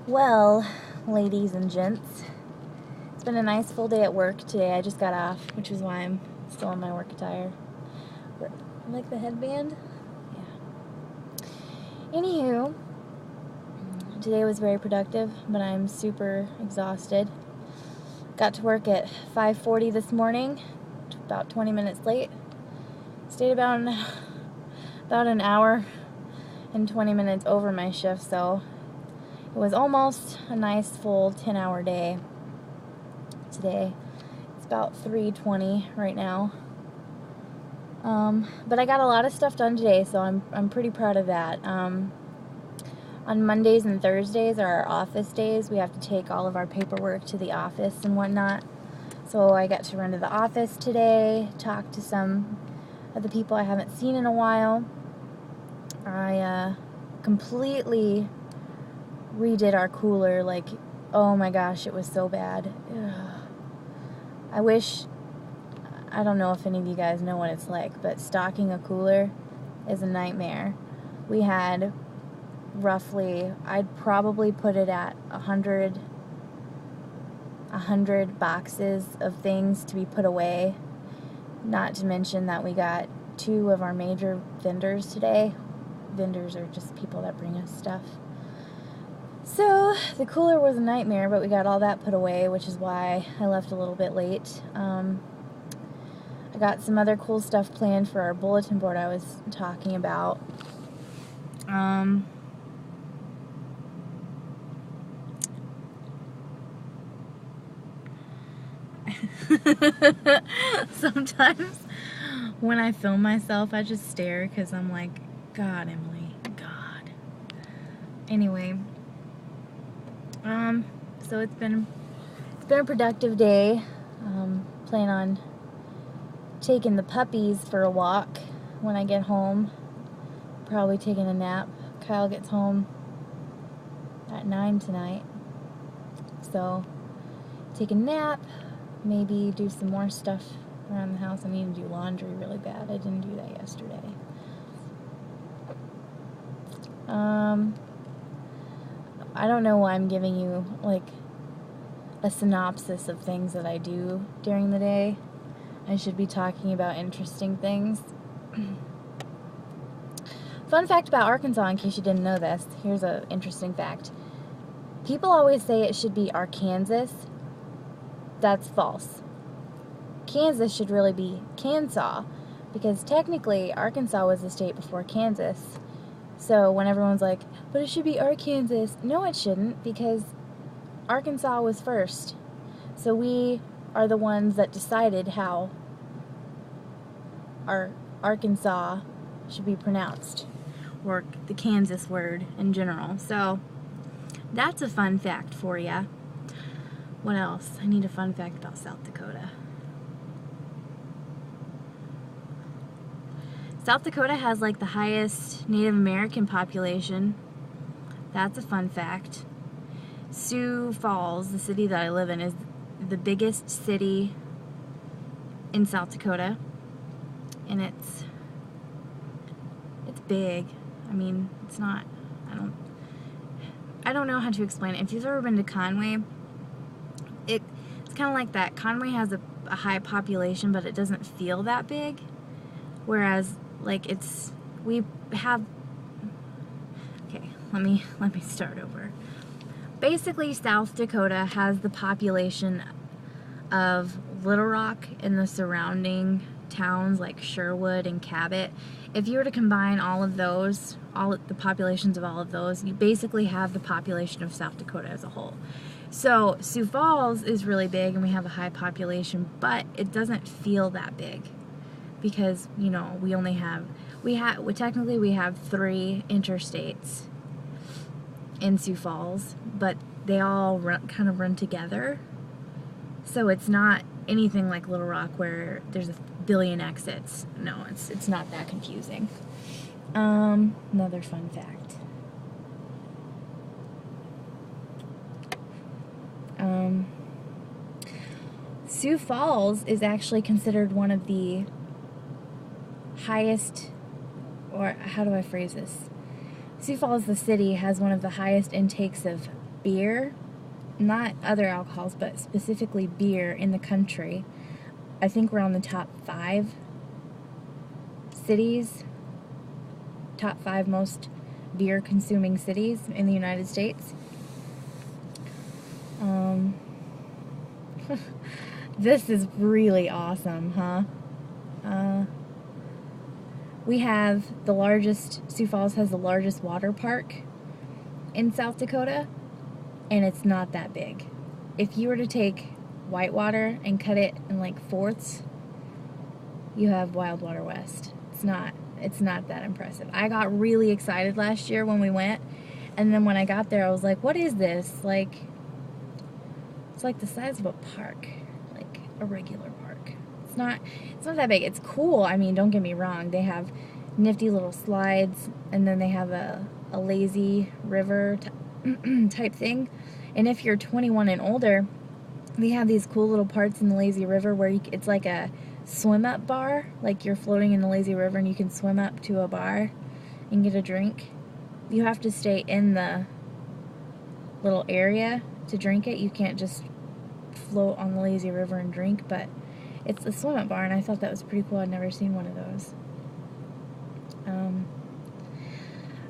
Well, ladies and gents, it's been a nice full day at work today. I just got off, which is why I'm still in my work attire. I like the headband? Yeah. Anywho, today was very productive, but I'm super exhausted. Got to work at 5:40 this morning, about 20 minutes late. Stayed about an hour and 20 minutes over my shift, so it was almost a nice full 10-hour day today. It's about 3:20 right now. But I got a lot of stuff done today, so I'm pretty proud of that. On Mondays and Thursdays are our office days. We have to take all of our paperwork to the office and whatnot. So I got to run to the office today, talk to some of the people I haven't seen in a while. I completely redid our cooler. Like, oh my gosh, it was so bad. Ugh. I don't know if any of you guys know what it's like, but stocking a cooler is a nightmare. We had roughly, I'd probably put it at 100 boxes of things to be put away. Not to mention that we got 2 of our major vendors today. Vendors are just people that bring us stuff. So the cooler was a nightmare, but we got all that put away, which is why I left a little bit late. I got some other cool stuff planned for our bulletin board I was talking about. Sometimes when I film myself, I just stare because I'm like, God, Emily, God. Anyway, so it's been a productive day. Plan on taking the puppies for a walk when I get home. Probably taking a nap. Kyle gets home at 9 tonight. So, take a nap, maybe do some more stuff around the house. I need to do laundry really bad. I didn't do that yesterday. I don't know why I'm giving you, like, a synopsis of things that I do during the day. I should be talking about interesting things. Fun fact about Arkansas, in case you didn't know this. Here's an interesting fact. People always say it should be Arkansas. That's false. Kansas should really be Kansas, because technically Arkansas was the state before Kansas. So when everyone's like, but it should be Arkansas, no it shouldn't, because Arkansas was first. So we are the ones that decided how our Arkansas should be pronounced, or the Kansas word in general. So that's a fun fact for ya. What else? I need a fun fact about South Dakota. South Dakota has like the highest Native American population. That's a fun fact. Sioux Falls, the city that I live in, is the biggest city in South Dakota. And it's big. I mean, it's not, I don't know how to explain it. If you've ever been to Conway, it's kind of like that. Conway has a high population, but it doesn't feel that big. Whereas, like, we have, okay, let me start over. Basically, South Dakota has the population of Little Rock and the surrounding towns like Sherwood and Cabot. If you were to combine all of those, the populations of all of those, you basically have the population of South Dakota as a whole. So Sioux Falls is really big and we have a high population, but it doesn't feel that big because, you know, we technically we have 3 interstates in Sioux Falls, but they all kind of run together. So it's not anything like Little Rock where there's a billion exits. No, it's not that confusing. Another fun fact. Sioux Falls is actually considered one of the highest, or how do I phrase this? Sioux Falls, the city, has one of the highest intakes of beer, not other alcohols, but specifically beer in the country. I think we're on the top 5 cities, top 5 most beer consuming cities in the United States. This is really awesome, huh? We have the largest, Sioux Falls has the largest water park in South Dakota, and it's not that big. If you were to take Whitewater and cut it in like fourths, you have Wildwater West. It's not that impressive. I got really excited last year when we went, and then when I got there I was like, what is this? Like, it's like the size of a park, like a regular park. It's not that big. It's cool. I mean, don't get me wrong. They have nifty little slides, and then they have a lazy river type thing. And if you're 21 and older, they have these cool little parts in the lazy river where it's like a swim up bar, like you're floating in the lazy river and you can swim up to a bar and get a drink. You have to stay in the little area to drink it. You can't just float on the lazy river and drink, but it's a swim up bar, and I thought that was pretty cool. I'd never seen one of those.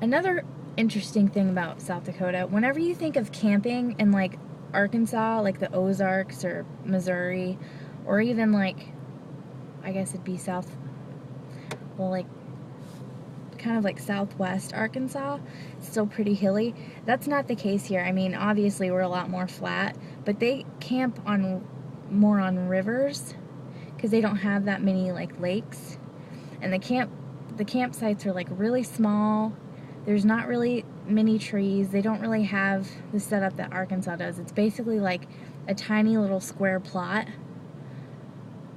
Another interesting thing about South Dakota, whenever you think of camping in like Arkansas, like the Ozarks or Missouri, or even like, I guess it'd be like kind of like southwest Arkansas, it's still pretty hilly. That's not the case here. I mean, obviously we're a lot more flat, but they camp more on rivers because they don't have that many like lakes, and the campsites are like really small. There's not really many trees. They don't really have the setup that Arkansas does. It's basically like a tiny little square plot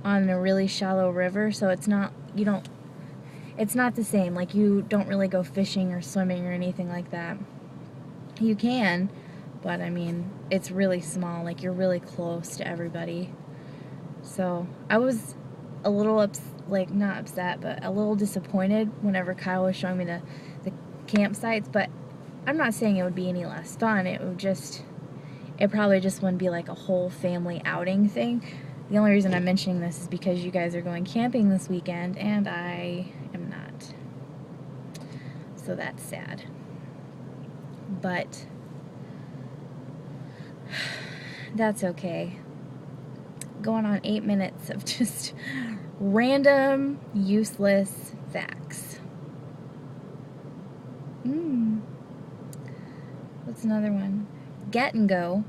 on a really shallow river, so it's not the same. Like, you don't really go fishing or swimming or anything like that. You can, but I mean, it's really small. Like, you're really close to everybody. So I was a little not upset, but a little disappointed whenever Kyle was showing me the campsites. But I'm not saying it would be any less fun. It probably just wouldn't be like a whole family outing thing. The only reason I'm mentioning this is because you guys are going camping this weekend, and I am not. So that's sad. But that's okay. Going on 8 minutes of just random, useless facts. What's another one? Get and Go.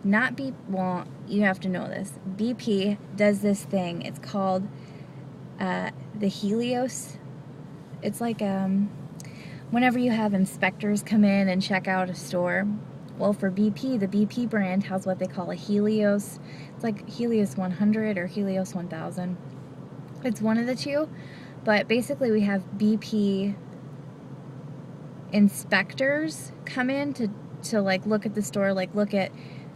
Well, you have to know this. BP does this thing. It's called the Helios. It's like whenever you have inspectors come in and check out a store. Well, for BP, the BP brand has what they call a Helios. It's like Helios 100 or Helios 1000. It's one of the two. But basically we have BP inspectors come in to like look at the store, like look at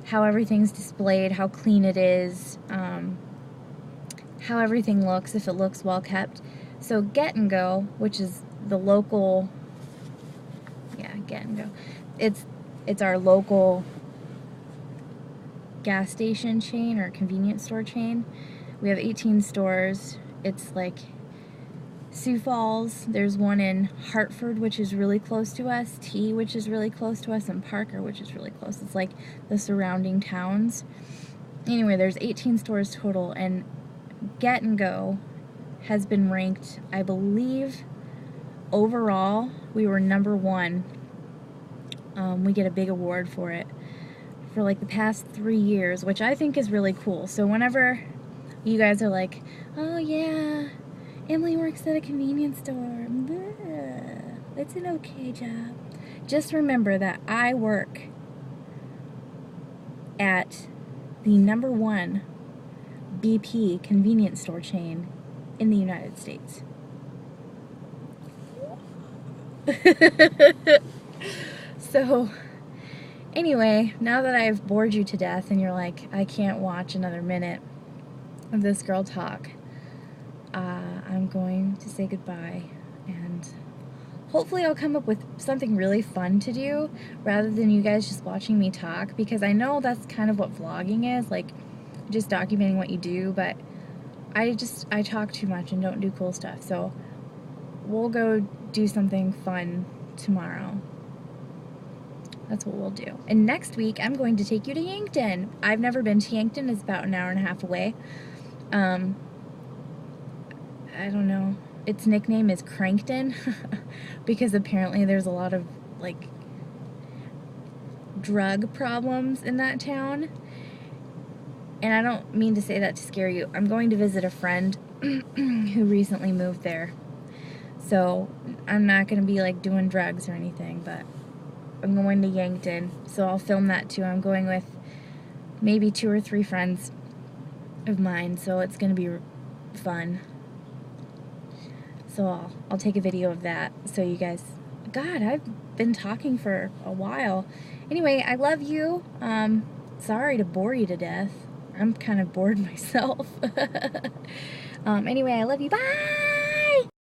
how everything's displayed, how clean it is, how everything looks, if it looks well kept. So Get and Go, which is the local, Get and Go. It's our local gas station chain or convenience store chain. We have 18 stores. It's like Sioux Falls, there's one in Hartford, which is really close to us, T, which is really close to us, and Parker, which is really close. It's like the surrounding towns. Anyway, there's 18 stores total, and Get and Go has been ranked, I believe, overall, we were number 1. We get a big award for it for like the past 3 years, which I think is really cool. So whenever you guys are like, oh yeah, Emily works at a convenience store, blah, it's an okay job, just remember that I work at the number 1 BP convenience store chain in the United States. So, anyway, now that I've bored you to death and you're like, I can't watch another minute of this girl talk, I'm going to say goodbye and hopefully I'll come up with something really fun to do rather than you guys just watching me talk, because I know that's kind of what vlogging is, like just documenting what you do, but I talk too much and don't do cool stuff. So we'll go do something fun tomorrow. That's what we'll do. And next week I'm going to take you to Yankton. I've never been to Yankton. It's about an hour and a half away. I don't know. Its nickname is Crankton because apparently there's a lot of like drug problems in that town. And I don't mean to say that to scare you. I'm going to visit a friend who recently moved there. So I'm not going to be like doing drugs or anything, but I'm going to Yankton. So I'll film that too. I'm going with maybe 2 or 3 friends of mine, so it's going to be fun. So I'll take a video of that so you guys... God, I've been talking for a while. Anyway, I love you. Sorry to bore you to death. I'm kind of bored myself. Anyway, I love you. Bye!